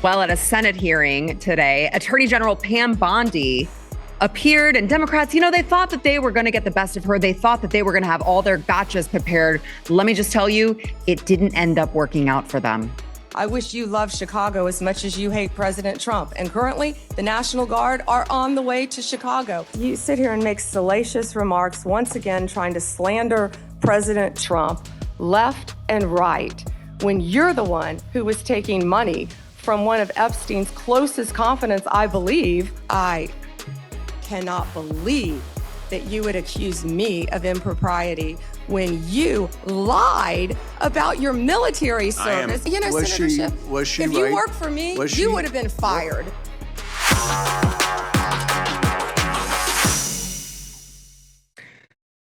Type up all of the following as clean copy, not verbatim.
Well, at a Senate hearing today, Attorney General Pam Bondi appeared, and Democrats, they thought that they were going to get the best of her. They thought that they were going to have all their gotchas prepared. Let me just tell you, it didn't end up working out for them. I wish you loved Chicago as much as you hate President Trump. And currently, the National Guard are on the way to Chicago. You sit here and make salacious remarks, once again trying to slander President Trump left and right, when you're the one who was taking money from one of Epstein's closest confidants, I believe. I cannot believe that you would accuse me of impropriety when you lied about your military service. Senatorship. Was she if right? You worked for me, you would have been fired.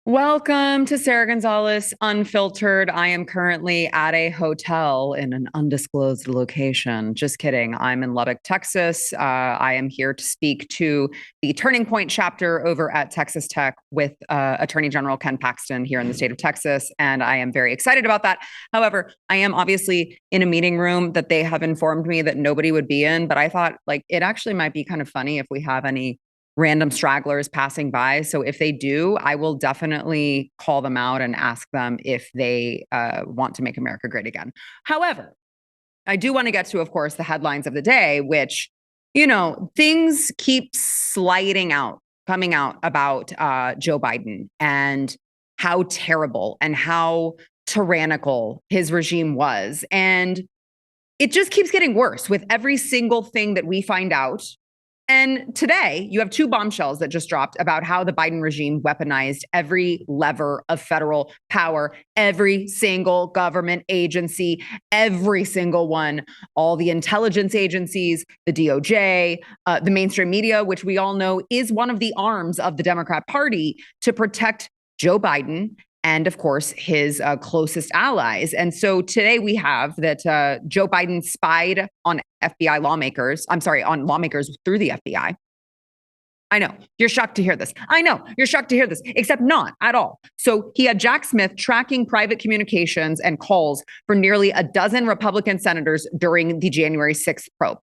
Welcome to Sara Gonzales Unfiltered. I am currently at a hotel in an undisclosed location. Just kidding. I'm in Lubbock, Texas. I am here to speak to the Turning Point chapter over at Texas Tech with Attorney General Ken Paxton here in the state of Texas, and I am very excited about that. However, I am obviously in a meeting room that they have informed me that nobody would be in, but I thought it actually might be kind of funny if we have any random stragglers passing by. So if they do, I will definitely call them out and ask them if they want to make America great again. However, I do want to get to, of course, the headlines of the day, which, things keep coming out about Joe Biden and how terrible and how tyrannical his regime was. And it just keeps getting worse with every single thing that we find out. And today, you have two bombshells that just dropped about how the Biden regime weaponized every lever of federal power, every single government agency, every single one, all the intelligence agencies, the DOJ, the mainstream media, which we all know is one of the arms of the Democrat Party to protect Joe Biden and, of course, his closest allies. And so today we have that Joe Biden spied on FBI lawmakers. I'm sorry, on lawmakers through the FBI. I know you're shocked to hear this. I know you're shocked to hear this, except not at all. So he had Jack Smith tracking private communications and calls for nearly a dozen Republican senators during the January 6th probe.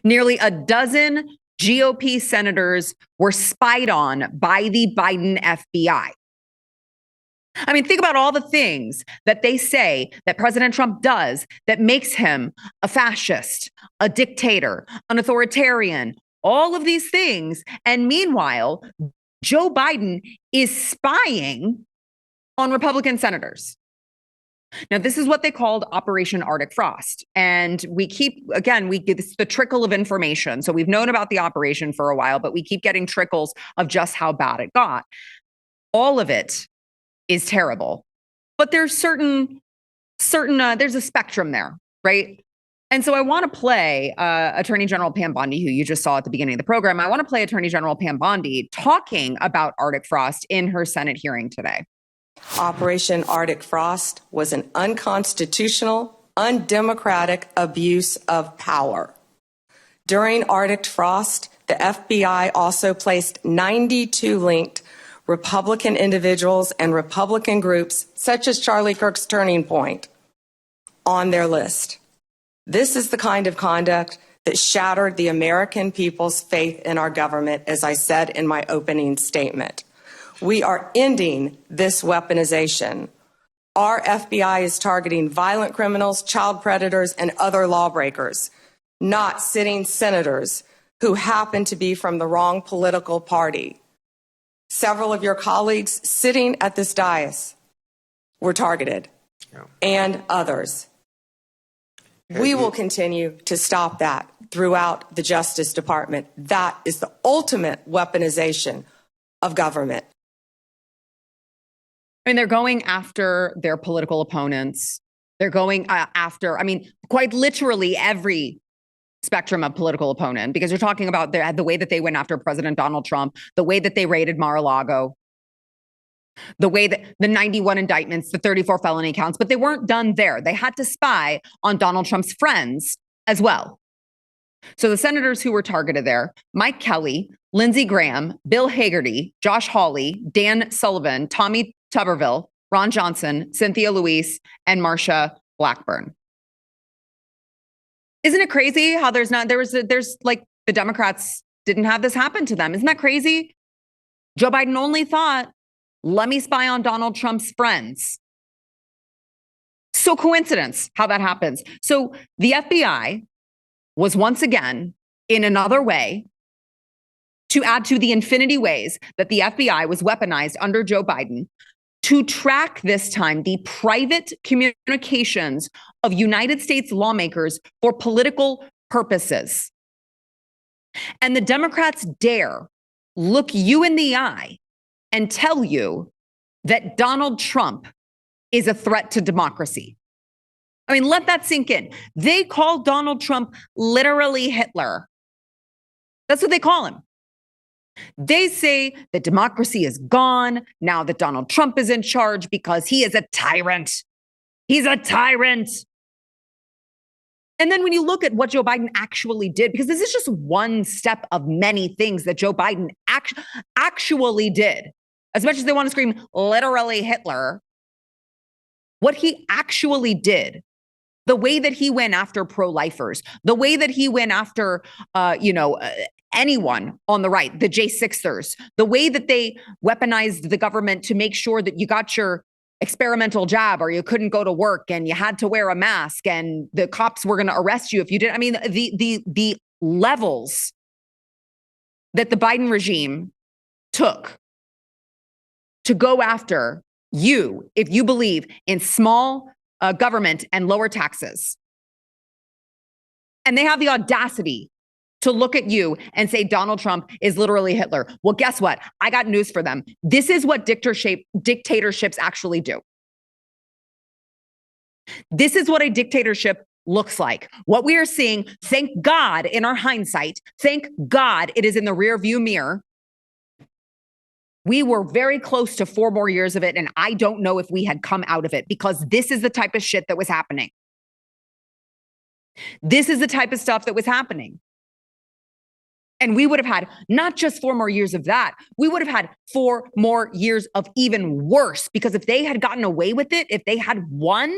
Nearly a dozen GOP senators were spied on by the Biden FBI. I mean, think about all the things that they say that President Trump does that makes him a fascist, a dictator, an authoritarian, all of these things. And meanwhile, Joe Biden is spying on Republican senators. Now, this is what they called Operation Arctic Frost. And we get the trickle of information. So we've known about the operation for a while, but we keep getting trickles of just how bad it got. All of it is terrible, but there's there's a spectrum there, right? And so I want to play Attorney General Pam Bondi, who you just saw at the beginning of the program. I want to play Attorney General Pam Bondi talking about Arctic Frost in her Senate hearing today. Operation Arctic Frost was an unconstitutional, undemocratic abuse of power. During Arctic Frost, the FBI also placed 92 linked Republican individuals and Republican groups, such as Charlie Kirk's Turning Point, on their list. This is the kind of conduct that shattered the American people's faith in our government, as I said in my opening statement. We are ending this weaponization. Our FBI is targeting violent criminals, child predators, and other lawbreakers, not sitting senators who happen to be from the wrong political party. Several of your colleagues sitting at this dais were targeted, and others. We will continue to stop that throughout the Justice Department. That is the ultimate weaponization of government. I mean, they're going after their political opponents. They're going after, quite literally every spectrum of political opponent, because you're talking about the way that they went after President Donald Trump, the way that they raided Mar-a-Lago, the way that the 91 indictments, the 34 felony counts, but they weren't done there. They had to spy on Donald Trump's friends as well. So the senators who were targeted there, Mike Kelly, Lindsey Graham, Bill Hagerty, Josh Hawley, Dan Sullivan, Tommy Tuberville, Ron Johnson, Cynthia Luis, and Marsha Blackburn. Isn't it crazy how there's like the Democrats didn't have this happen to them? Isn't that crazy? Joe Biden only thought, let me spy on Donald Trump's friends. So coincidence how that happens. So the FBI was once again, in another way, to add to the infinity ways that the FBI was weaponized under Joe Biden, to track this time the private communications of United States lawmakers for political purposes. And the Democrats dare look you in the eye and tell you that Donald Trump is a threat to democracy. I mean, let that sink in. They call Donald Trump literally Hitler. That's what they call him. They say that democracy is gone now that Donald Trump is in charge because he is a tyrant. He's a tyrant. And then when you look at what Joe Biden actually did, because this is just one step of many things that Joe Biden actually did, as much as they want to scream literally Hitler, what he actually did, the way that he went after pro-lifers, the way that he went after, anyone on the right, the J6ers, the way that they weaponized the government to make sure that you got your experimental jab or you couldn't go to work and you had to wear a mask and the cops were going to arrest you if you didn't. I mean, the levels that the Biden regime took to go after you if you believe in small government and lower taxes. And they have the audacity to look at you and say Donald Trump is literally Hitler. Well, guess what? I got news for them. This is what dictatorships actually do. This is what a dictatorship looks like. What we are seeing, thank God in our hindsight, thank God it is in the rearview mirror. We were very close to 4 more years of it, and I don't know if we had come out of it because this is the type of shit that was happening. This is the type of stuff that was happening. And we would have had not just 4 more years of that, we would have had 4 more years of even worse, because if they had gotten away with it, if they had won,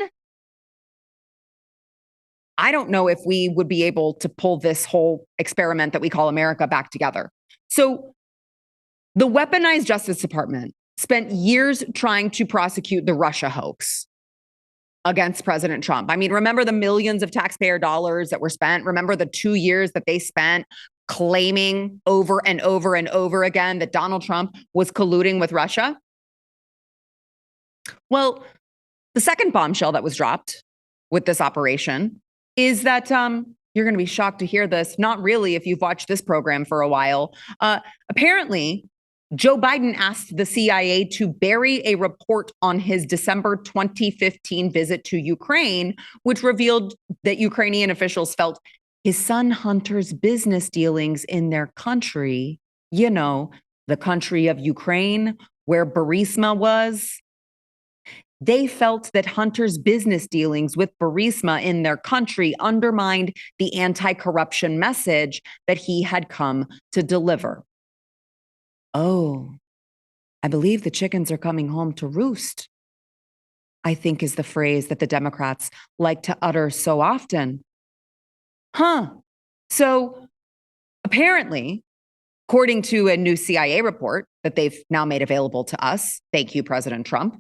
I don't know if we would be able to pull this whole experiment that we call America back together. So the weaponized Justice Department spent years trying to prosecute the Russia hoax against President Trump. I mean, remember the millions of taxpayer dollars that were spent? Remember the 2 years that they spent claiming over and over and over again that Donald Trump was colluding with Russia? Well, the second bombshell that was dropped with this operation is that you're going to be shocked to hear this. Not really, if you've watched this program for a while. Apparently, Joe Biden asked the CIA to bury a report on his December 2015 visit to Ukraine, which revealed that Ukrainian officials felt his son Hunter's business dealings in their country, the country of Ukraine, where Burisma was. They felt that Hunter's business dealings with Burisma in their country undermined the anti-corruption message that he had come to deliver. Oh, I believe the chickens are coming home to roost, I think is the phrase that the Democrats like to utter so often. So apparently, according to a new CIA report that they've now made available to us, thank you, President Trump,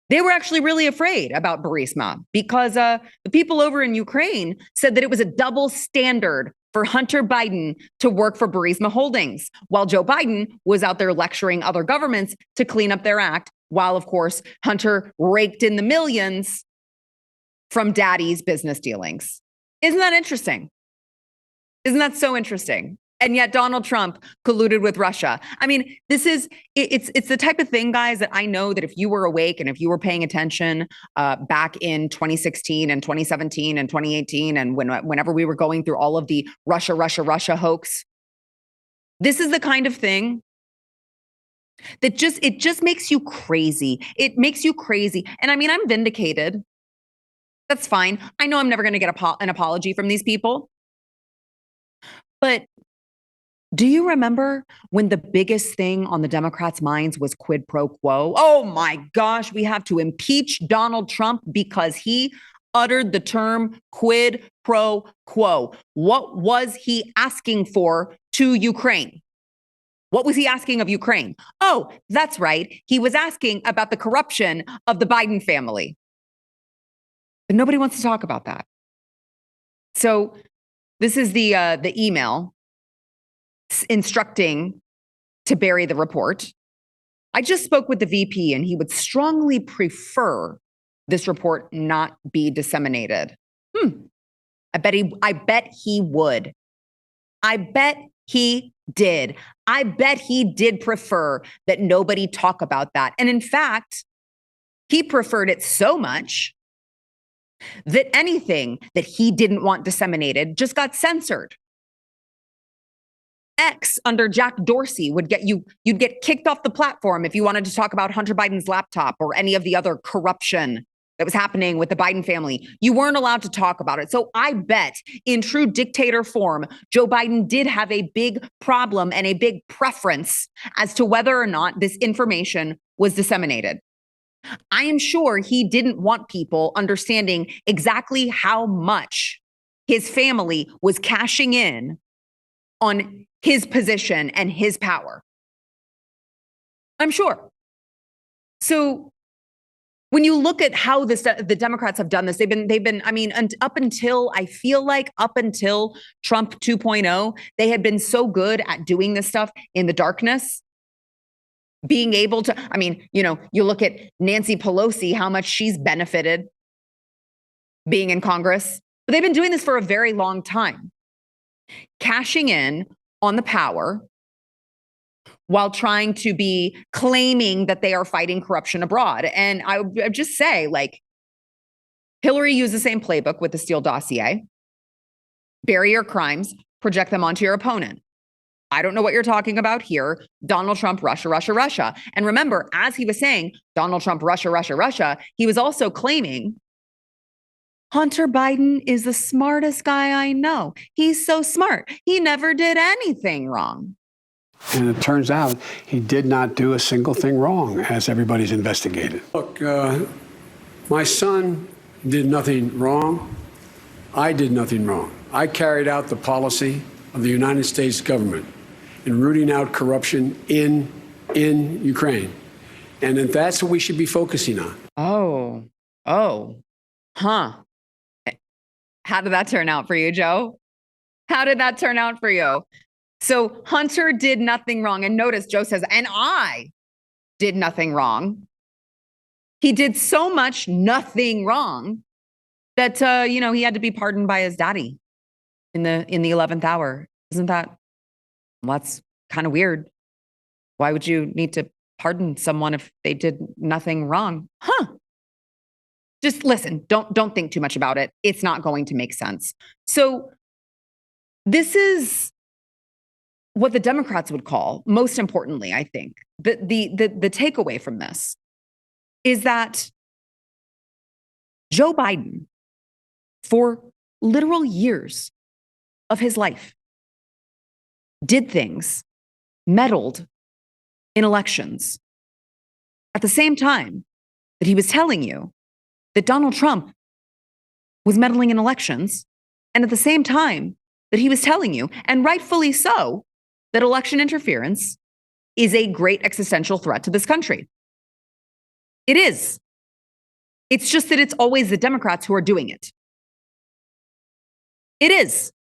they were actually really afraid about Burisma because the people over in Ukraine said that it was a double standard for Hunter Biden to work for Burisma Holdings, while Joe Biden was out there lecturing other governments to clean up their act, while, of course, Hunter raked in the millions from daddy's business dealings. Isn't that interesting? Isn't that so interesting? And yet Donald Trump colluded with Russia. I mean, it's the type of thing, guys, that I know that if you were awake and if you were paying attention back in 2016 and 2017 and 2018 and whenever we were going through all of the Russia hoax, this is the kind of thing that it just makes you crazy. It makes you crazy. And I mean, I'm vindicated. That's fine. I know I'm never going to get an apology from these people. But do you remember when the biggest thing on the Democrats' minds was quid pro quo? Oh my gosh, we have to impeach Donald Trump because he uttered the term quid pro quo. What was he asking for to Ukraine? What was he asking of Ukraine? Oh, that's right. He was asking about the corruption of the Biden family. But nobody wants to talk about that. So this is the email instructing to bury the report. I just spoke with the VP and he would strongly prefer this report not be disseminated. I bet he would. I bet he did. I bet he did prefer that nobody talk about that. And in fact, he preferred it so much that anything that he didn't want disseminated just got censored. X under Jack Dorsey would you'd get kicked off the platform if you wanted to talk about Hunter Biden's laptop or any of the other corruption that was happening with the Biden family. You weren't allowed to talk about it. So I bet in true dictator form, Joe Biden did have a big problem and a big preference as to whether or not this information was disseminated. I am sure he didn't want people understanding exactly how much his family was cashing in on his position and his power. I'm sure. So when you look at how the Democrats have done this, they've been, I mean, up until Trump 2.0, they had been so good at doing this stuff in the darkness, being able to, I mean, you look at Nancy Pelosi, how much she's benefited being in Congress, but they've been doing this for a very long time, cashing in on the power while trying to be claiming that they are fighting corruption abroad. And I would just say, like, Hillary used the same playbook with the Steele dossier. Bury your crimes, project them onto your opponent. I don't know what you're talking about here. Donald Trump, Russia, Russia, Russia. And remember, as he was saying, Donald Trump, Russia, Russia, Russia, he was also claiming Hunter Biden is the smartest guy I know. He's so smart. He never did anything wrong. And it turns out he did not do a single thing wrong, as everybody's investigated. Look, my son did nothing wrong. I did nothing wrong. I carried out the policy of the United States government in rooting out corruption in Ukraine. And that's what we should be focusing on. How did that turn out for you, Joe? How did that turn out for you? So Hunter did nothing wrong. And notice Joe says, and I did nothing wrong. He did so much nothing wrong that, he had to be pardoned by his daddy in the 11th hour. Isn't that, well, that's kind of weird. Why would you need to pardon someone if they did nothing wrong? Just listen, don't think too much about it. It's not going to make sense. So this is what the Democrats would call, most importantly, I think, the takeaway from this is that Joe Biden, for literal years of his life, did things, meddled in elections, at the same time that he was telling you that Donald Trump was meddling in elections, and at the same time that he was telling you, and rightfully so, that election interference is a great existential threat to this country. It is. It's just that it's always the Democrats who are doing it. It is.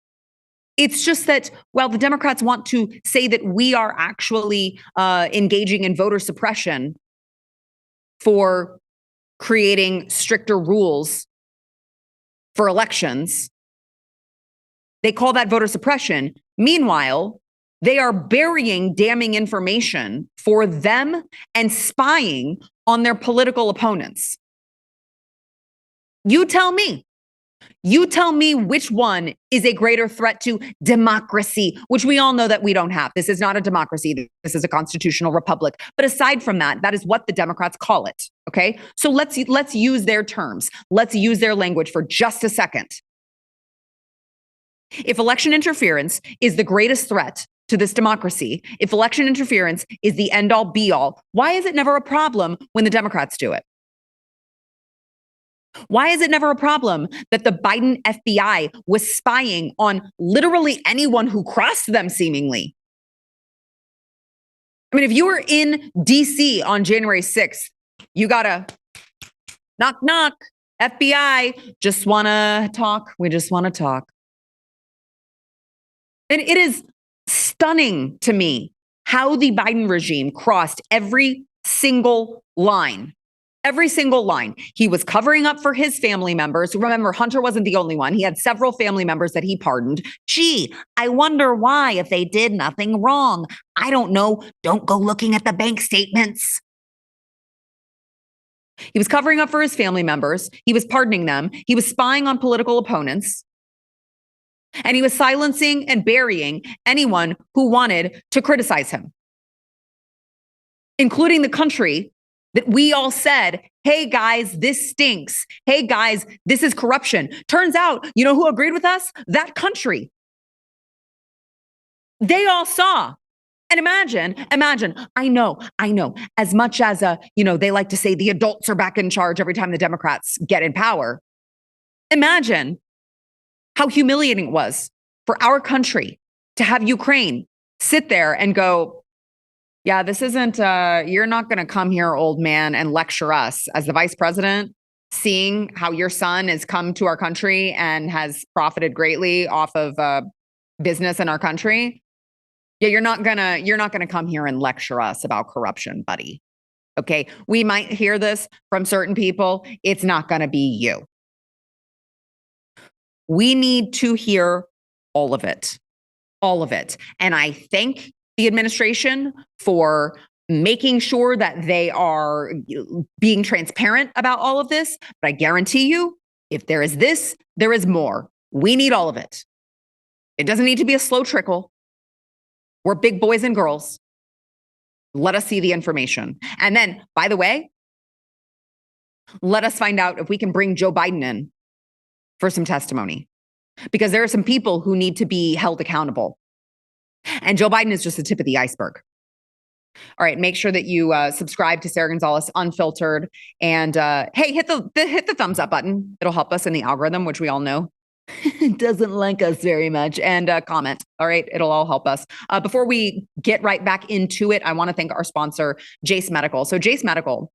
It's just that, well, the Democrats want to say that we are actually engaging in voter suppression for creating stricter rules for elections. They call that voter suppression. Meanwhile, they are burying damning information for them and spying on their political opponents. You tell me. You tell me which one is a greater threat to democracy, which we all know that we don't have. This is not a democracy. This is a constitutional republic. But aside from that, that is what the Democrats call it. Okay, so let's use their terms. Let's use their language for just a second. If election interference is the greatest threat to this democracy, if election interference is the end all be all, why is it never a problem when the Democrats do it? Why is it never a problem that the Biden FBI was spying on literally anyone who crossed them seemingly? I mean, if you were in DC on January 6th, you got to knock, knock, FBI, just want to talk. We just want to talk. And it is stunning to me how the Biden regime crossed every single line. Every single line. He was covering up for his family members. Remember, Hunter wasn't the only one. He had several family members that he pardoned. Gee, I wonder why if they did nothing wrong. I don't know. Don't go looking at the bank statements. He was covering up for his family members. He was pardoning them. He was spying on political opponents. And he was silencing and burying anyone who wanted to criticize him, including the country that we all said, hey guys, this stinks. Hey guys, this is corruption. Turns out, you know who agreed with us? That country. They all saw. And imagine, I know, as much as, they like to say the adults are back in charge every time the Democrats get in power. Imagine how humiliating it was for our country to have Ukraine sit there and go, yeah, this isn't, you're not going to come here, old man, and lecture us as the vice president, seeing how your son has come to our country and has profited greatly off of business in our country. Yeah, you're not gonna come here and lecture us about corruption, buddy. Okay, we might hear this from certain people. It's not going to be you. We need to hear all of it, And I thank the administration for making sure that they are being transparent about all of this. But I guarantee you, if there is this, there is more. We need all of it. It doesn't need to be a slow trickle. We're big boys and girls. Let us see the information. And then, by the way, let us find out if we can bring Joe Biden in for some testimony, because there are some people who need to be held accountable. And Joe Biden is just the tip of the iceberg. All right, make sure that you subscribe to Sara Gonzales Unfiltered, and hey, hit the thumbs up button. It'll help us in the algorithm, which we all know it doesn't like us very much, and comment. All right, it'll all help us. Before we get right back into it, I want to thank our sponsor, Jase Medical. So Jase Medical,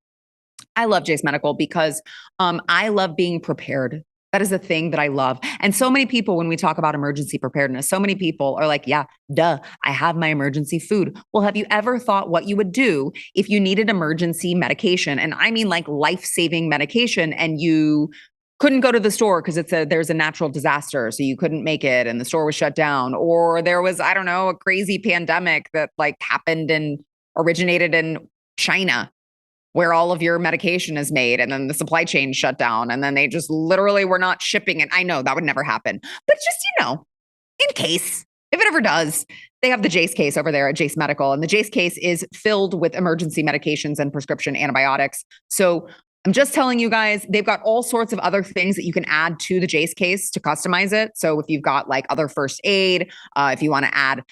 I love Jase Medical because I love being prepared. That is the thing that I love. And so many people, when we talk about emergency preparedness, so many people are like, yeah, duh, I have my emergency food. Well, have you ever thought what you would do if you needed emergency medication? And I mean like life-saving medication, and you couldn't go to the store because there's a natural disaster, so you couldn't make it and the store was shut down, or there was, I don't know, a crazy pandemic that like happened and originated in China, where all of your medication is made, and then the supply chain shut down, and then they just literally were not shipping it. I know that would never happen, but just, in case, if it ever does, they have the Jase case over there at Jase Medical, and the Jase case is filled with emergency medications and prescription antibiotics. So I'm just telling you guys, they've got all sorts of other things that you can add to the Jase case to customize it. So if you've got like other first aid, if you want to add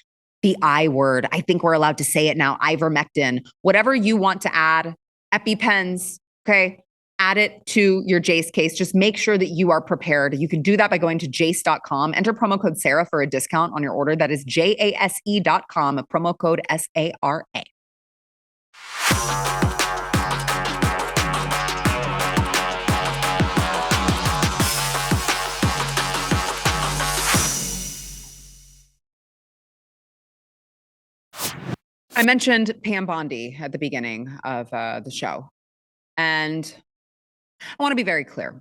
the I word, I think we're allowed to say it now, ivermectin, whatever you want to add, EpiPens, okay, add it to your Jase case. Just make sure that you are prepared. You can do that by going to jase.com. Enter promo code Sara for a discount on your order. That is jase.com, promo code SARA. I mentioned Pam Bondi at the beginning of the show, and I want to be very clear.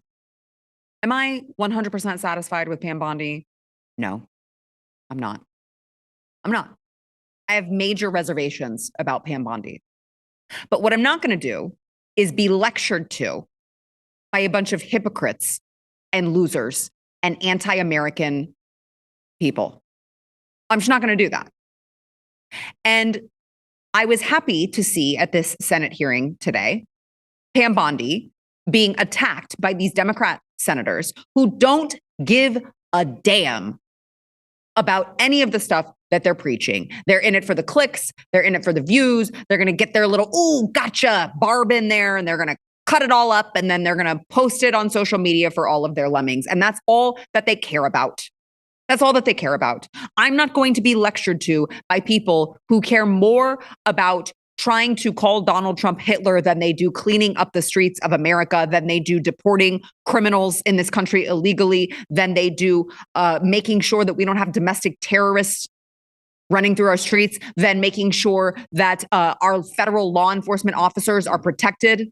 Am I 100% satisfied with Pam Bondi? No, I'm not. I have major reservations about Pam Bondi. But what I'm not going to do is be lectured to by a bunch of hypocrites and losers and anti-American people. I'm just not going to do that. And I was happy to see at this Senate hearing today, Pam Bondi being attacked by these Democrat senators who don't give a damn about any of the stuff that they're preaching. They're in it for the clicks. They're in it for the views. They're going to get their little, ooh, gotcha, barb in there, and they're going to cut it all up, and then they're going to post it on social media for all of their lemmings. And that's all that they care about. That's all that they care about. I'm not going to be lectured to by people who care more about trying to call Donald Trump Hitler than they do cleaning up the streets of America, than they do deporting criminals in this country illegally, than they do making sure that we don't have domestic terrorists running through our streets, than making sure that our federal law enforcement officers are protected,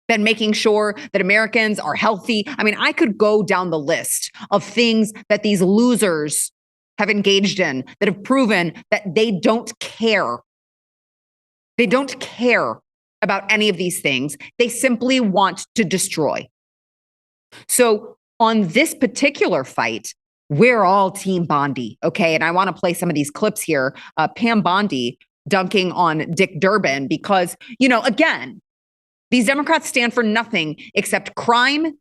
than making sure that Americans are healthy. I mean, I could go down the list of things that these losers have engaged in that have proven that they don't care. They don't care about any of these things. They simply want to destroy. So on this particular fight, we're all Team Bondi, okay? And I want to play some of these clips here. Pam Bondi dunking on Dick Durbin because, you know, again, these Democrats stand for nothing except crime,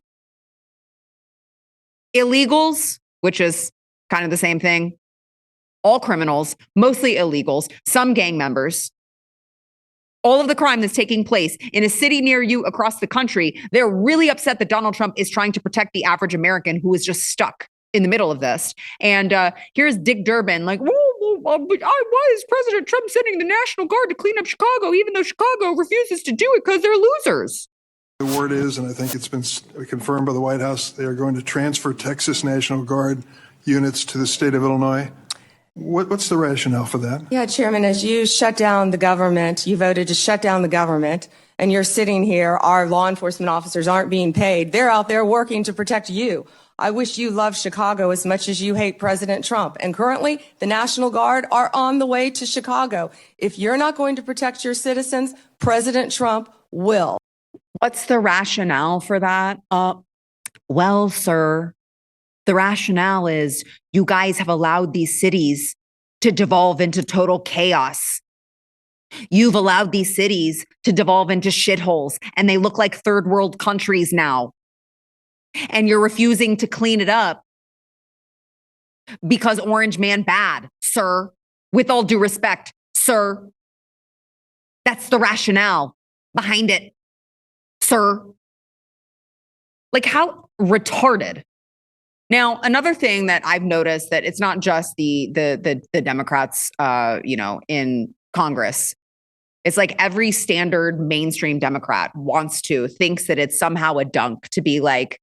illegals, which is kind of the same thing, all criminals, mostly illegals, some gang members. All of the crime that's taking place in a city near you across the country, they're really upset that Donald Trump is trying to protect the average American who is just stuck in the middle of this. And here's Dick Durbin like, why is President Trump sending the National Guard to clean up Chicago, even though Chicago refuses to do it because they're losers? The word is, and I think it's been confirmed by the White House, they are going to transfer Texas National Guard units to the state of Illinois. What's the rationale for that? Yeah, Chairman, as you shut down the government, you voted to shut down the government, and you're sitting here, our law enforcement officers aren't being paid. They're out there working to protect you. I wish you loved Chicago as much as you hate President Trump. And currently, the National Guard are on the way to Chicago. If you're not going to protect your citizens, President Trump will. What's the rationale for that? Well, sir, the rationale is you guys have allowed these cities to devolve into total chaos. You've allowed these cities to devolve into shitholes, and they look like third world countries now. And you're refusing to clean it up because Orange Man bad, sir. With all due respect, sir. That's the rationale behind it, sir. Like, how retarded. Now, another thing that I've noticed that it's not just the Democrats, in Congress. It's like every standard mainstream Democrat thinks that it's somehow a dunk to be like,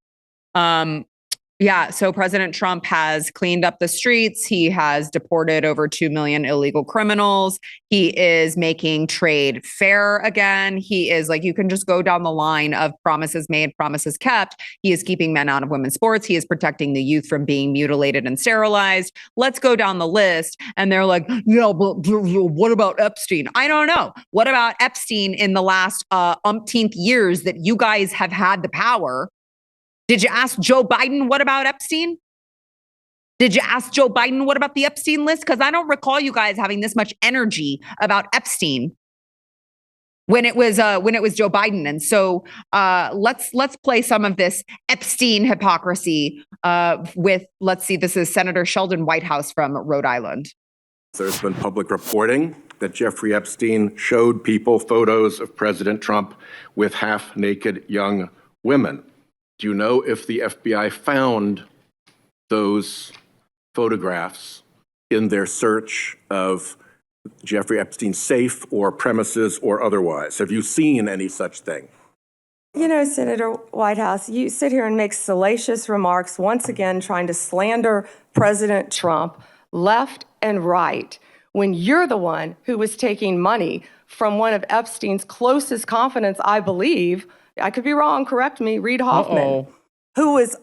so President Trump has cleaned up the streets. He has deported over 2 million illegal criminals. He is making trade fair again. He is like, you can just go down the line of promises made, promises kept. He is keeping men out of women's sports. He is protecting the youth from being mutilated and sterilized. Let's go down the list. And they're like, yeah, but what about Epstein? I don't know. What about Epstein in the last umpteenth years that you guys have had the power? Did you ask Joe Biden what about Epstein? Did you ask Joe Biden what about the Epstein list? Because I don't recall you guys having this much energy about Epstein when it was Joe Biden. And so let's play some of this Epstein hypocrisy with, let's see, this is Senator Sheldon Whitehouse from Rhode Island. There's been public reporting that Jeffrey Epstein showed people photos of President Trump with half-naked young women. Do you know if the FBI found those photographs in their search of Jeffrey Epstein's safe or premises or otherwise? Have you seen any such thing? You know, Senator Whitehouse, you sit here and make salacious remarks, once again trying to slander President Trump left and right, when you're the one who was taking money from one of Epstein's closest confidants, I believe, I could be wrong, correct me, Reid Hoffman, who was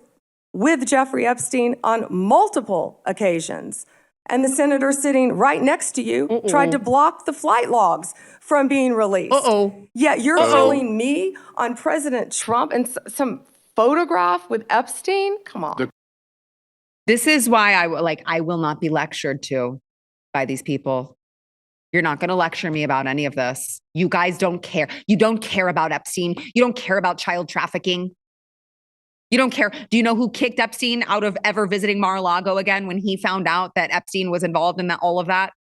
with Jeffrey Epstein on multiple occasions. And the senator sitting right next to you tried to block the flight logs from being released. Yeah, you're calling me on President Trump and some photograph with Epstein? Come on. This is why I will not be lectured to by these people. You're not going to lecture me about any of this. You guys don't care. You don't care about Epstein. You don't care about child trafficking. You don't care. Do you know who kicked Epstein out of ever visiting Mar-a-Lago again when he found out that Epstein was involved in all of that?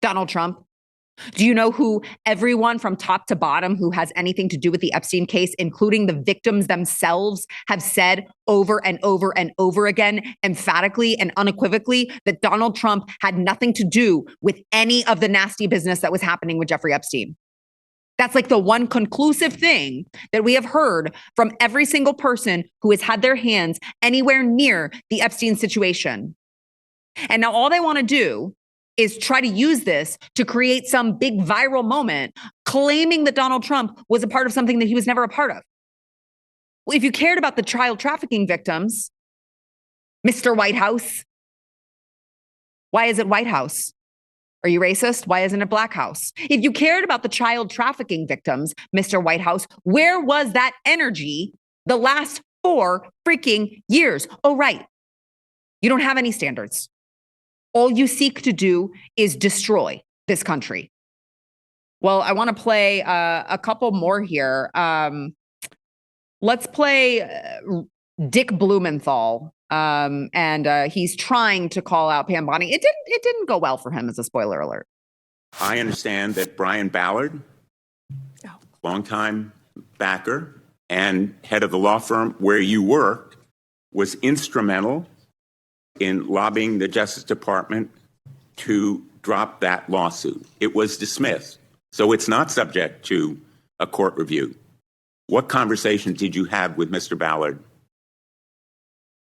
Donald Trump. Do you know who everyone from top to bottom who has anything to do with the Epstein case, including the victims themselves, have said over and over and over again, emphatically and unequivocally, that Donald Trump had nothing to do with any of the nasty business that was happening with Jeffrey Epstein? That's like the one conclusive thing that we have heard from every single person who has had their hands anywhere near the Epstein situation. And now all they want to do is try to use this to create some big viral moment, claiming that Donald Trump was a part of something that he was never a part of. Well, if you cared about the child trafficking victims, Mr. White House, why is it White House? Are you racist? Why isn't it Black House? If you cared about the child trafficking victims, Mr. White House, where was that energy the last 4 freaking years? Oh, right. You don't have any standards. All you seek to do is destroy this country. Well, I want to play a couple more here. Let's play Dick Blumenthal. And he's trying to call out Pam Bondi. It didn't go well for him, as a spoiler alert. I understand that Brian Ballard, longtime backer and head of the law firm where you worked, was instrumental in lobbying the Justice Department to drop that lawsuit. It was dismissed, so it's not subject to a court review. What conversation did you have with Mr. Ballard?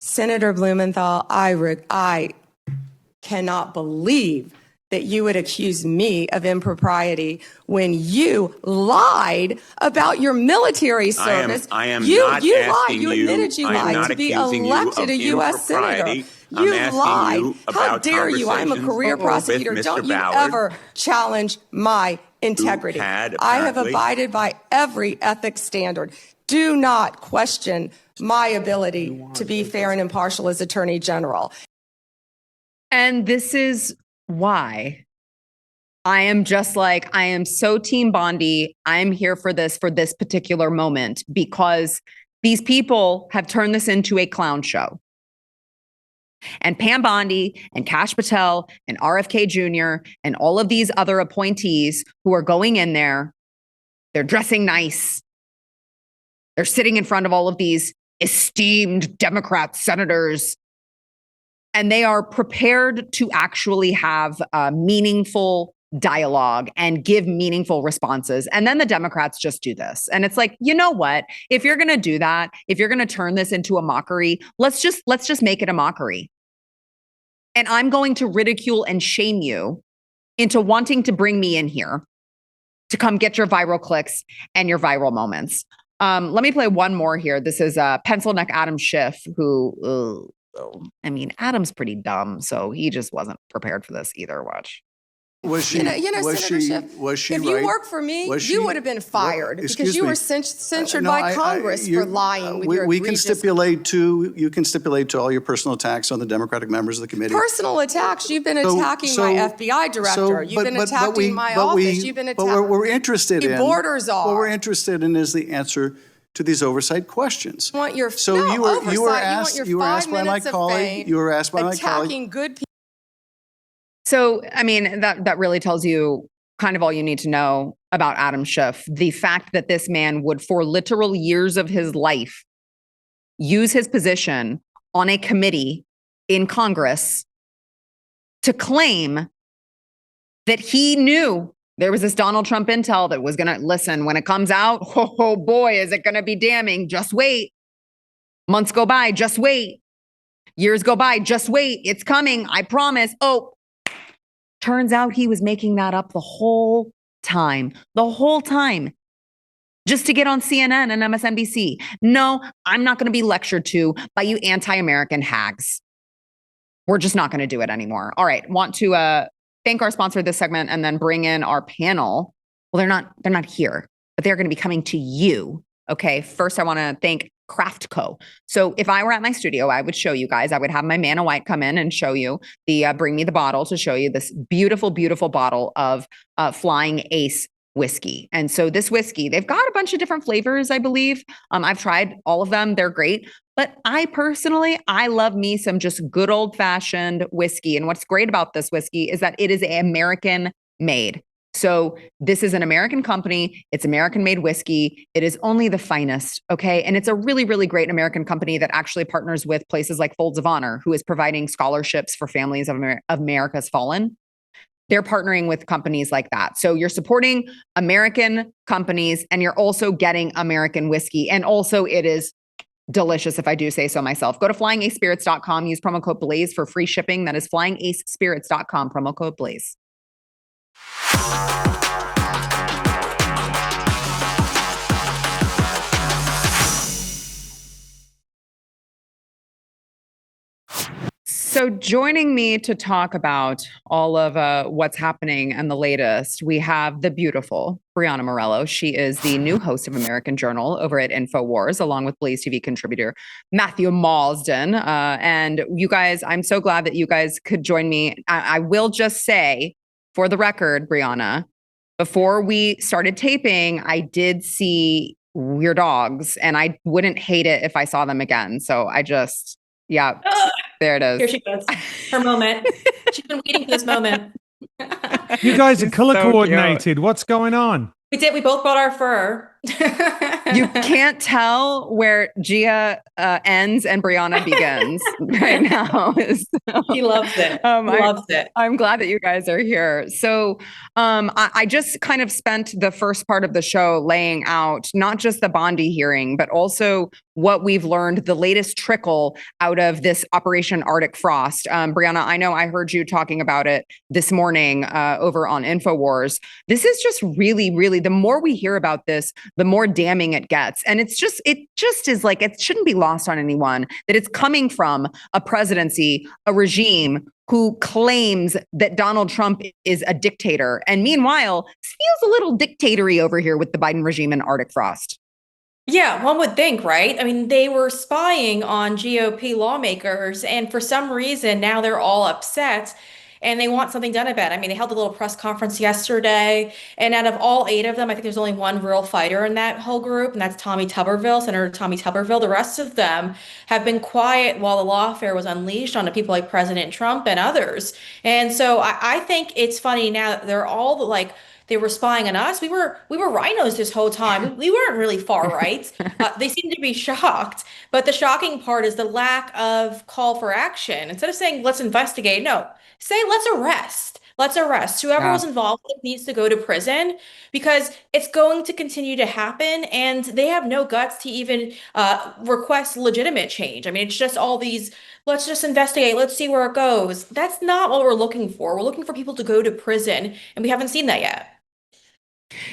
Senator Blumenthal, I cannot believe that you would accuse me of impropriety when you lied about your military service. I am you not lied. asking You admitted you I am lied not to be accusing you elected of a U.S. senator. impropriety. You I'm asking lied. you How about dare you? I'm a career conversations prosecutor. with Don't Mr. you Ballard, ever challenge my integrity. had I have apparently- abided by every ethics standard. Do not question my ability to be fair and impartial as Attorney General. And this is why I am just like, I am so Team Bondi. I am here for this particular moment, because these people have turned this into a clown show. And Pam Bondi and Kash Patel and RFK Jr. and all of these other appointees who are going in there, they're dressing nice. They're sitting in front of all of these esteemed Democrat senators, and they are prepared to actually have meaningful dialogue and give meaningful responses. And then the Democrats just do this. And it's like, you know what? If you're going to do that, if you're going to turn this into a mockery, let's just make it a mockery. And I'm going to ridicule and shame you into wanting to bring me in here to come get your viral clicks and your viral moments. Let me play one more here. This is Pencil Neck Adam Schiff, who, I mean, Adam's pretty dumb, so he just wasn't prepared for this either. Watch. Was she? Senator Schiff, was she if right? you worked for me, you would have been fired because you were censured No, by Congress for lying with your we can egregious stipulate to. You can stipulate to all your personal attacks on the Democratic members of the committee. personal attacks. You've been attacking my FBI director. You've been attacking my office. You've been attacking. But what we're interested in. Borders are. What we're interested in is the answer to these oversight questions. You want your So no, you were oversight. asked. You You were want asked your by my 5 minutes of colleague. fame You were asked by my colleague. attacking good people. So, I mean, that really tells you kind of all you need to know about Adam Schiff. The fact that this man would, for literal years of his life, use his position on a committee in Congress to claim that he knew there was this Donald Trump intel that was going to, listen, when it comes out, oh boy, is it going to be damning. Just wait. Months go by, just wait. Years go by, just wait. It's coming, I promise. Oh, turns out he was making that up the whole time, just to get on CNN and MSNBC. No, I'm not going to be lectured to by you anti-American hags. We're just not going to do it anymore. All right, want to thank our sponsor this segment and then bring in our panel. Well, they're not here, but they're going to be coming to you. Okay, first I want to thank Craftco. So if I were at my studio, I would show you guys, I would have my man in white come in and show you bring me the bottle to show you this beautiful, beautiful bottle of Flying Ace whiskey. And so this whiskey, they've got a bunch of different flavors, I believe. I've tried all of them. They're great. But I love me some just good old fashioned whiskey. And what's great about this whiskey is that it is American made. So this is an American company. It's American-made whiskey. It is only the finest, okay? And it's a really, really great American company that actually partners with places like Folds of Honor, who is providing scholarships for families of America's fallen. They're partnering with companies like that. So you're supporting American companies, and you're also getting American whiskey. And also it is delicious, if I do say so myself. Go to flyingacespirits.com, use promo code BLAZE for free shipping. That is flyingacespirits.com, promo code BLAZE. So joining me to talk about all of what's happening and the latest, we have the beautiful Brianna Morello. She is the new host of American Journal over at InfoWars, along with Blaze TV contributor Matthew Mausden. And you guys, I'm so glad that you guys could join me. I will just say, for the record, Brianna, before we started taping, I did see your dogs, and I wouldn't hate it if I saw them again. So I just, yeah. There it is. Here she goes. Her moment. She's been waiting for this moment. You guys are color So coordinated. cute. What's going on? We did. We both brought our fur. You can't tell where Gia ends and Brianna begins right now. He loves it. Loves it. I'm glad that you guys are here. So I just kind of spent the first part of the show laying out not just the Bondi hearing, but also what we've learned, the latest trickle out of this Operation Arctic Frost. Brianna, I know I heard you talking about it this morning over on InfoWars. This is just really, really, the more we hear about this, the more damning it gets. And it just is like, it shouldn't be lost on anyone that it's coming from a presidency, a regime who claims that Donald Trump is a dictator. And meanwhile, feels a little dictatory over here with the Biden regime and Arctic Frost. Yeah, one would think, right? I mean, they were spying on GOP lawmakers, and for some reason now they're all upset and they want something done about it. I mean, they held a little press conference yesterday, and out of all 8 of them, I think there's only one real fighter in that whole group, and that's Tommy Tuberville, Senator Tommy Tuberville. The rest of them have been quiet while the lawfare was unleashed on people like President Trump and others. And so I think it's funny now that they're all like, they were spying on us. We were rhinos this whole time. We weren't really far right. They seem to be shocked. But the shocking part is the lack of call for action. Instead of saying, let's investigate, no, say, let's arrest. Let's arrest. Whoever was involved needs to go to prison, because it's going to continue to happen. And they have no guts to even request legitimate change. I mean, it's just all these, let's just investigate. Let's see where it goes. That's not what we're looking for. We're looking for people to go to prison. And we haven't seen that yet.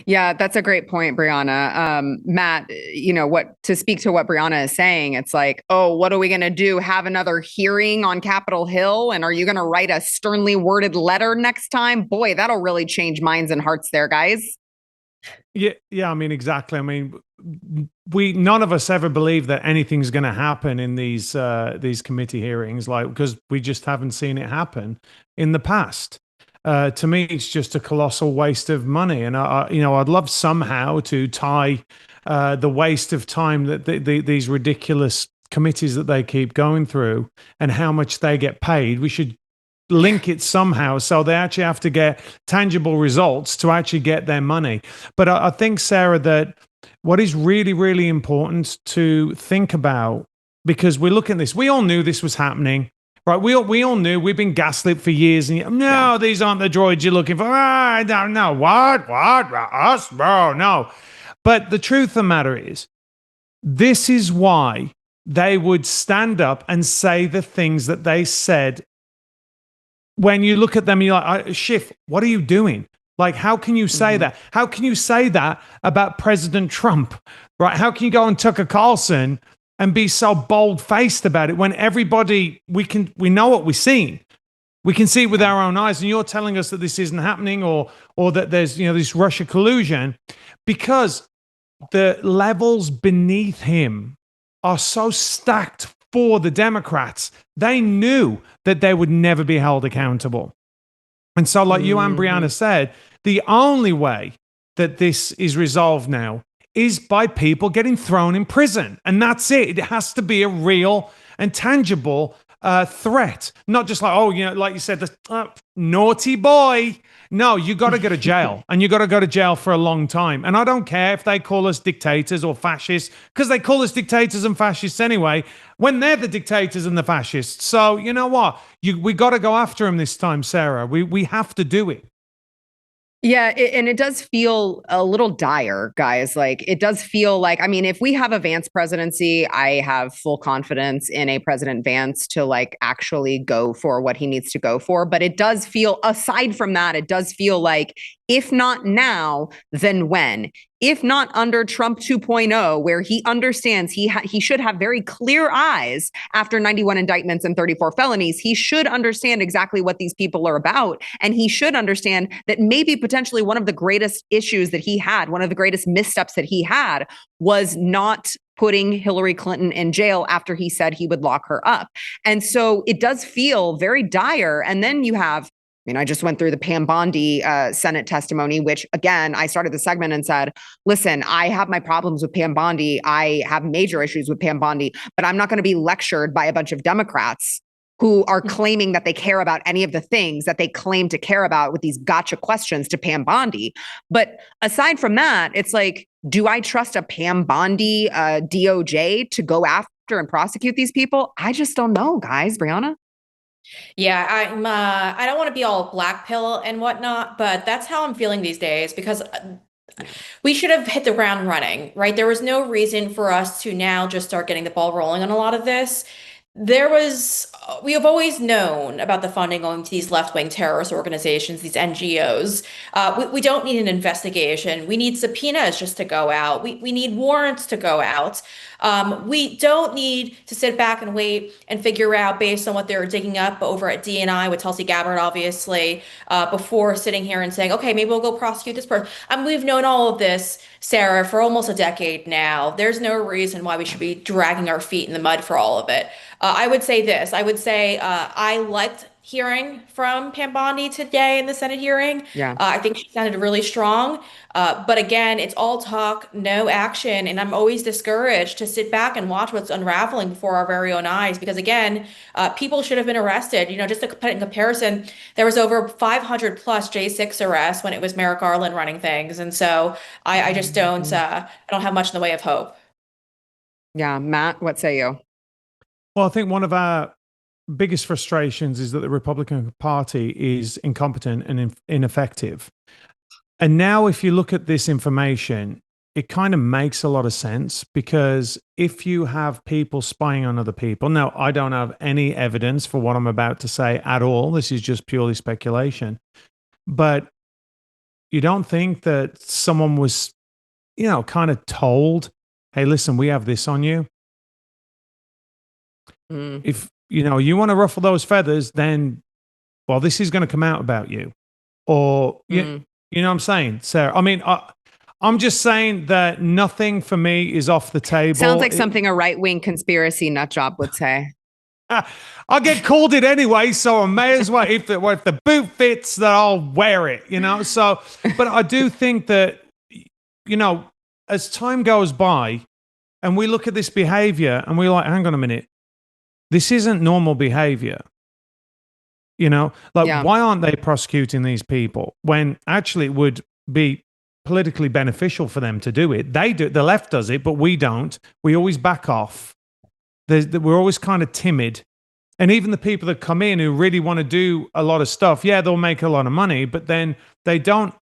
Yeah, that's a great point, Brianna. Matt, to speak to what Brianna is saying, it's like, oh, what are we going to do? Have another hearing on Capitol Hill? And are you going to write a sternly worded letter next time? Boy, that'll really change minds and hearts there, guys. Yeah, I mean, exactly. I mean, none of us ever believe that anything's going to happen in these committee hearings, because we just haven't seen it happen in the past. To me, it's just a colossal waste of money, and I'd love somehow to tie the waste of time that these ridiculous committees that they keep going through and how much they get paid. We should link it somehow so they actually have to get tangible results to actually get their money. But I think, Sarah, that what is really, really important to think about, because we look at this, we all knew this was happening. Right, we all knew. We've been gaslit for years. And these aren't the droids you're looking for. I don't know. What? Us? Bro, no. But the truth of the matter is, this is why they would stand up and say the things that they said. When you look at them, you're like, Schiff, what are you doing? Like, how can you say that? How can you say that about President Trump? Right? How can you go on Tucker Carlson and be so bold-faced about it when everybody, we know what we're seeing. We can see it with our own eyes, and you're telling us that this isn't happening or that there's this Russia collusion, because the levels beneath him are so stacked for the Democrats. They knew that they would never be held accountable. And so, like you and Brianna said, the only way that this is resolved now is by people getting thrown in prison. And that's it. It has to be a real and tangible threat, not just like, oh, like you said, the naughty boy. No, you got to go to jail, and you got to go to jail for a long time. And I don't care if they call us dictators or fascists, because they call us dictators and fascists anyway, when they're the dictators and the fascists. So you know what? We got to go after them this time, Sarah. We have to do it. Yeah, and it does feel a little dire, guys. Like, it does feel like, I mean, if we have a Vance presidency, I have full confidence in a President Vance to like actually go for what he needs to go for. But it does feel, aside from that, it does feel like, if not now, then when? If not under Trump 2.0, where he understands he should have very clear eyes after 91 indictments and 34 felonies. He should understand exactly what these people are about. And he should understand that maybe potentially one of the greatest issues that he had, one of the greatest missteps that he had, was not putting Hillary Clinton in jail after he said he would lock her up. And so it does feel very dire. And then you have, I just went through the Pam Bondi Senate testimony, which, again, I started the segment and said, listen, I have my problems with Pam Bondi. I have major issues with Pam Bondi, but I'm not going to be lectured by a bunch of Democrats who are claiming that they care about any of the things that they claim to care about with these gotcha questions to Pam Bondi. But aside from that, it's like, do I trust a Pam Bondi DOJ to go after and prosecute these people? I just don't know, guys. Brianna? Yeah, I don't want to be all black pill and whatnot, but that's how I'm feeling these days, because we should have hit the ground running, right? There was no reason for us to now just start getting the ball rolling on a lot of this. We have always known about the funding going to these left-wing terrorist organizations, these NGOs. We don't need an investigation. We need subpoenas just to go out. We need warrants to go out. We don't need to sit back and wait and figure out, based on what they're digging up over at DNI with Tulsi Gabbard, obviously, before sitting here and saying, okay, maybe we'll go prosecute this person. We've known all of this, Sarah, for almost a decade now. There's no reason why we should be dragging our feet in the mud for all of it. I would say this. I would say I liked hearing from Pam Bondi today in the Senate hearing. Yeah. I think she sounded really strong. But again, it's all talk, no action. And I'm always discouraged to sit back and watch what's unraveling before our very own eyes. Because again, people should have been arrested. Just to put it in comparison, there was over 500 plus J6 arrests when it was Merrick Garland running things. And so I just don't have much in the way of hope. Yeah. Matt, what say you? Well, I think one of our biggest frustrations is that the Republican Party is incompetent and ineffective. And now if you look at this information, it kind of makes a lot of sense, because if you have people spying on other people, now I don't have any evidence for what I'm about to say at all. This is just purely speculation. But you don't think that someone was, kind of told, hey, listen, we have this on you. If you want to ruffle those feathers, then, well, this is going to come out about you. Or, you know what I'm saying, Sarah? I mean, I'm just saying that nothing for me is off the table. Sounds like something a right-wing conspiracy nut job would say. I'll get called it anyway, so I may as well, if the boot fits, then I'll wear it, So, but I do think that, as time goes by and we look at this behavior and we're like, hang on a minute, this isn't normal behavior. Why aren't they prosecuting these people when actually it would be politically beneficial for them to do it? They do. The left does it, but we don't. We always back off. We're always kind of timid. And even the people that come in who really want to do a lot of stuff, yeah, they'll make a lot of money, but then they don't,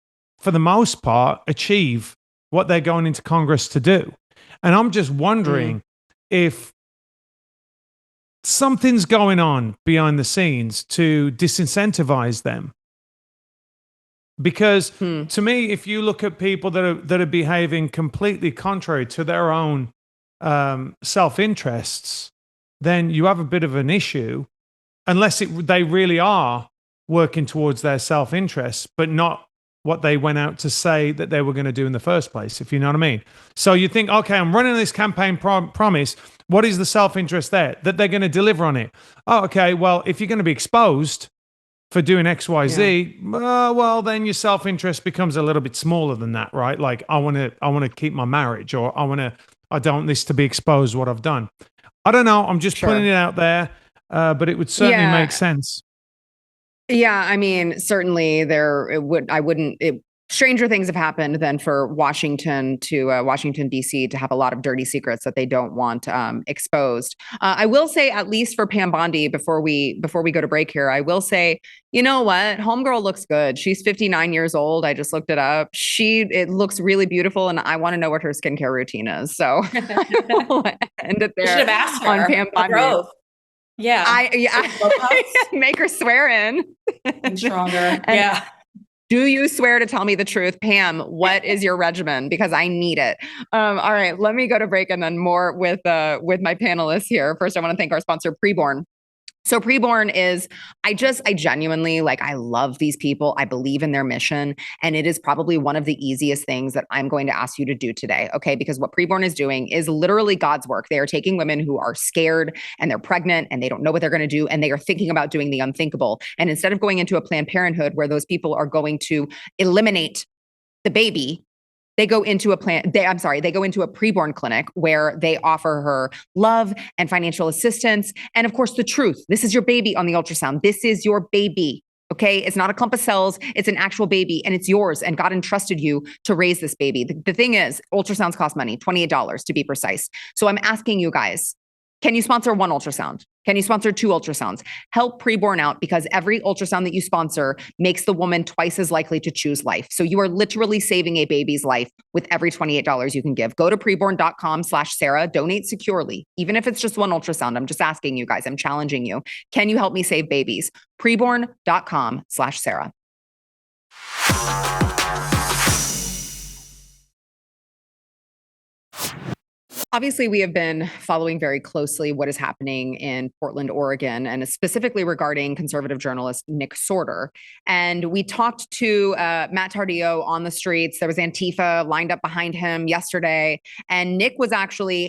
for the most part, achieve what they're going into Congress to do. And I'm just wondering if something's going on behind the scenes to disincentivize them. Because to me, if you look at people that are behaving completely contrary to their own self-interests, then you have a bit of an issue, unless they really are working towards their self-interests, but not what they went out to say that they were going to do in the first place, if you know what I mean. So you think, okay, I'm running this campaign promise. What is the self-interest there? That they're going to deliver on it. Oh, okay, well, if you're going to be exposed for doing X, Y, Z, well, then your self-interest becomes a little bit smaller than that, right? Like, I want to keep my marriage, or I don't want this to be exposed, what I've done. I don't know. I'm just putting it out there. but it would certainly make sense. Yeah, I mean, certainly stranger things have happened than for Washington D.C. to have a lot of dirty secrets that they don't want exposed. I will say, at least for Pam Bondi, before we go to break here, I will say, you know what? Homegirl looks good. She's 59 years old. I just looked it up. It looks really beautiful, and I want to know what her skincare routine is. So I will end it there. You should have asked her on Pam Bondi. Yeah. Make her swear in. And stronger. Yeah. Do you swear to tell me the truth? Pam, what is your regimen? Because I need it. All right, let me go to break and then more with my panelists here. First, I want to thank our sponsor, Preborn. So Preborn is, I genuinely, I love these people. I believe in their mission. And it is probably one of the easiest things that I'm going to ask you to do today. Okay. Because what Preborn is doing is literally God's work. They are taking women who are scared and they're pregnant and they don't know what they're going to do. And they are thinking about doing the unthinkable. And instead of going into a Planned Parenthood where those people are going to eliminate the baby, they go into a preborn clinic where they offer her love and financial assistance. And of course, the truth. This is your baby on the ultrasound. This is your baby. Okay. It's not a clump of cells. It's an actual baby and it's yours. And God entrusted you to raise this baby. The thing is, ultrasounds cost money, $28 to be precise. So I'm asking you guys, can you sponsor one ultrasound? Can you sponsor 2 ultrasounds? Help Preborn out, because every ultrasound that you sponsor makes the woman twice as likely to choose life. So you are literally saving a baby's life with every $28 you can give. Go to preborn.com/Sarah, donate securely. Even if it's just one ultrasound, I'm just asking you guys, I'm challenging you. Can you help me save babies? Preborn.com/Sarah. Obviously, we have been following very closely what is happening in Portland, Oregon, and specifically regarding conservative journalist Nick Sortor. And we talked to Matt Tardillo on the streets. There was Antifa lined up behind him yesterday. And Nick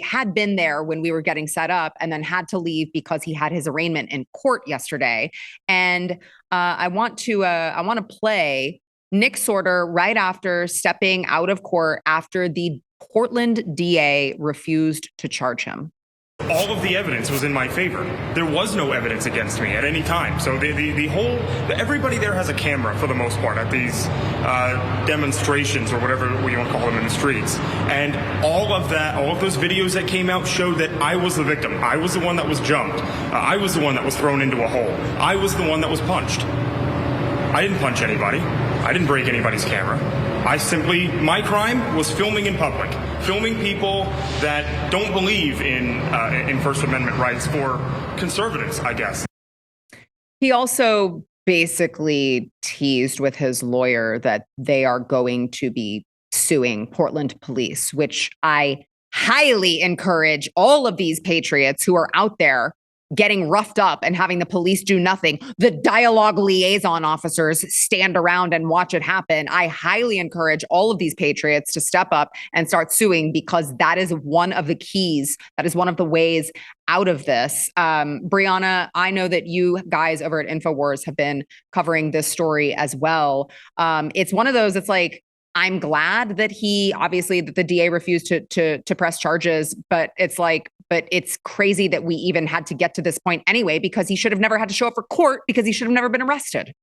had been there when we were getting set up and then had to leave because he had his arraignment in court yesterday. And I want to play Nick Sortor right after stepping out of court after the Portland DA refused to charge him. All of the evidence was in my favor. There was no evidence against me at any time. So everybody there has a camera for the most part at these demonstrations or whatever we want to call them in the streets. And all of those videos that came out showed that I was the victim. I was the one that was jumped. I was the one that was thrown into a hole. I was the one that was punched. I didn't punch anybody. I didn't break anybody's camera. My crime was filming in public, filming people that don't believe in First Amendment rights for conservatives, I guess. He also basically teased with his lawyer that they are going to be suing Portland police, which I highly encourage all of these patriots who are out there getting roughed up and having the police do nothing. The dialogue liaison officers stand around and watch it happen. I highly encourage all of these patriots to step up and start suing, because that is one of the keys. That is one of the ways out of this. Brianna, I know that you guys over at InfoWars have been covering this story as well. It's one of those, it's like, I'm glad that the DA refused to press charges, but it's crazy that we even had to get to this point anyway, because he should have never had to show up for court, because he should have never been arrested.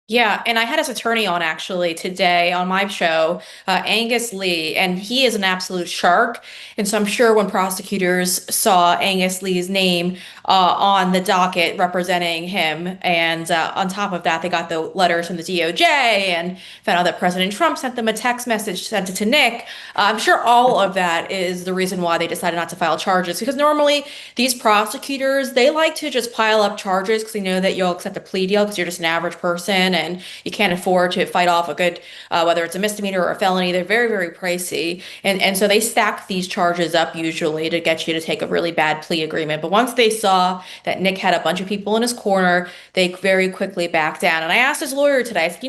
Yeah, and I had his attorney on actually today on my show, Angus Lee, and he is an absolute shark. And so I'm sure when prosecutors saw Angus Lee's name on the docket representing him, and on top of that, they got the letters from the DOJ and found out that President Trump sent them a text message, sent it to Nick. I'm sure all of that is the reason why they decided not to file charges, because normally these prosecutors, they like to just pile up charges because they know that you'll accept a plea deal because you're just an average person and you can't afford to fight off a good, whether it's a misdemeanor or a felony. They're very, very pricey. And so they stack these charges up usually to get you to take a really bad plea agreement. But once they saw that Nick had a bunch of people in his corner, they very quickly backed down. And I asked his lawyer today, I said,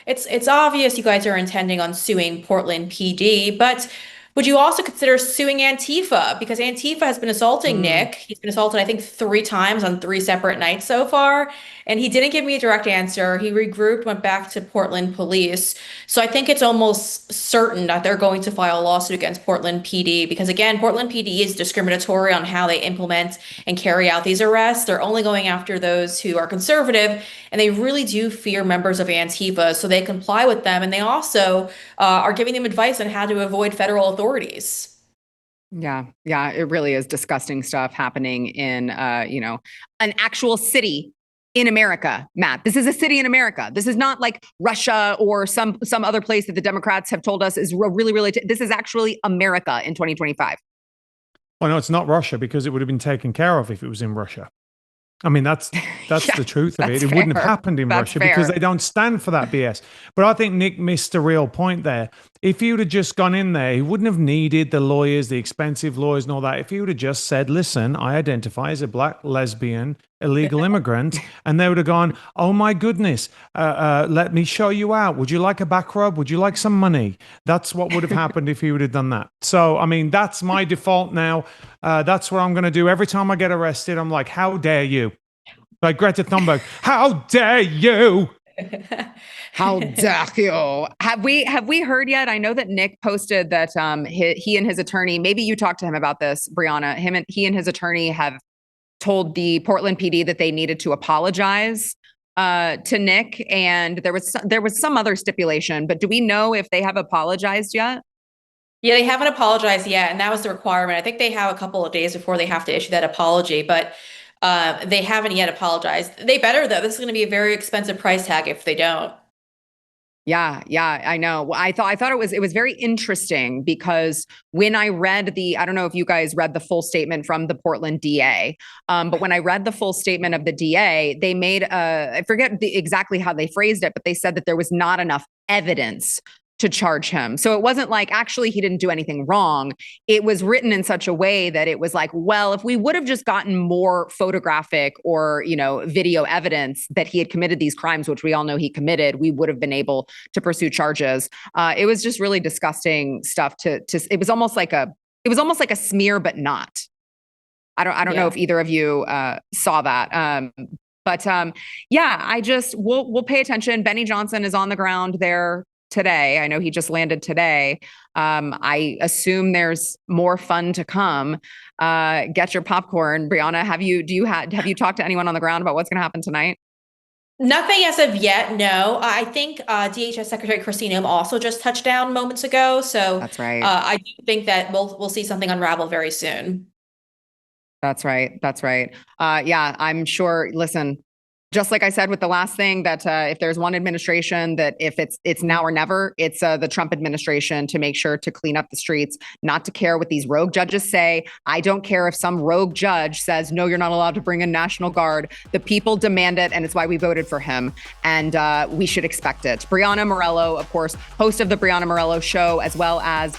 it's obvious you guys are intending on suing Portland PD, but Would you also consider suing Antifa? Because Antifa has been assaulting Nick. He's been assaulted, I think, 3 times on 3 separate nights so far. And he didn't give me a direct answer. He regrouped, went back to Portland police. So I think it's almost certain that they're going to file a lawsuit against Portland PD because, again, Portland PD is discriminatory on how they implement and carry out these arrests. They're only going after those who are conservative, and they really do fear members of Antifa, so they comply with them. And they also are giving them advice on how to avoid federal authorities. Yeah, it really is disgusting stuff happening in, an actual city in America, Matt. This is a city in America. This is not like Russia or some other place that the Democrats have told us is really, this is actually America in 2025. Well, no, it's not Russia because it would have been taken care of if it was in Russia. I mean, that's the truth of it. It wouldn't have happened in Russia because they don't stand for that BS. But I think Nick missed a real point there. If he would have just gone in there, he wouldn't have needed the lawyers, the expensive lawyers and all that. If he would have just said, listen, I identify as a black lesbian, illegal immigrant, and they would have gone, oh my goodness, let me show you out. Would you like a back rub? Would you like some money? That's what would have happened if he would have done that. So, I mean, that's my default now. That's what I'm going to do. Every time I get arrested, I'm like, how dare you? Like Greta Thunberg, how dare you? How dare you? Have we heard yet? I know that Nick posted that he and his attorney, maybe you talked to him about this, Brianna, he and his attorney have told the Portland PD that they needed to apologize to Nick, and there was some other stipulation, but do we know if they have apologized yet? Yeah, they haven't apologized yet, and that was the requirement. I think they have a couple of days before they have to issue that apology, but they haven't yet apologized. They better, though. This is going to be a very expensive price tag if they don't. Yeah, I know. Well, I thought it was very interesting because when I read I don't know if you guys read the full statement from the Portland DA, but when I read the full statement of the DA, they made I forget exactly how they phrased it, but they said that there was not enough evidence to charge him. So it wasn't like actually he didn't do anything wrong. It was written in such a way that it was like, well, if we would have just gotten more photographic or, video evidence that he had committed these crimes, which we all know he committed, we would have been able to pursue charges. It was just really disgusting stuff it was almost like a smear, but not. I don't know if either of you saw that. But we'll pay attention. Benny Johnson is on the ground there today. I know he just landed today. I assume there's more fun to come. Get your popcorn. Brianna, have you talked to anyone on the ground about what's going to happen tonight? Nothing as of yet, no. I think DHS Secretary Christine Noem also just touched down moments ago. So that's right. I do think that we'll see something unravel very soon. That's right. I'm sure. Listen, just like I said with the last thing, that if there's one administration that if it's now or never, it's the Trump administration to make sure to clean up the streets, not to care what these rogue judges say. I don't care if some rogue judge says, no, you're not allowed to bring in National Guard. The people demand it, and it's why we voted for him, and we should expect it. Brianna Morello, of course, host of the Brianna Morello Show, as well as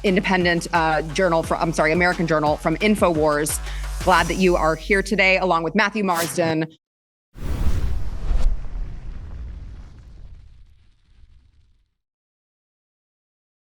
independent American Journal from InfoWars. Glad that you are here today, along with Matthew Marsden,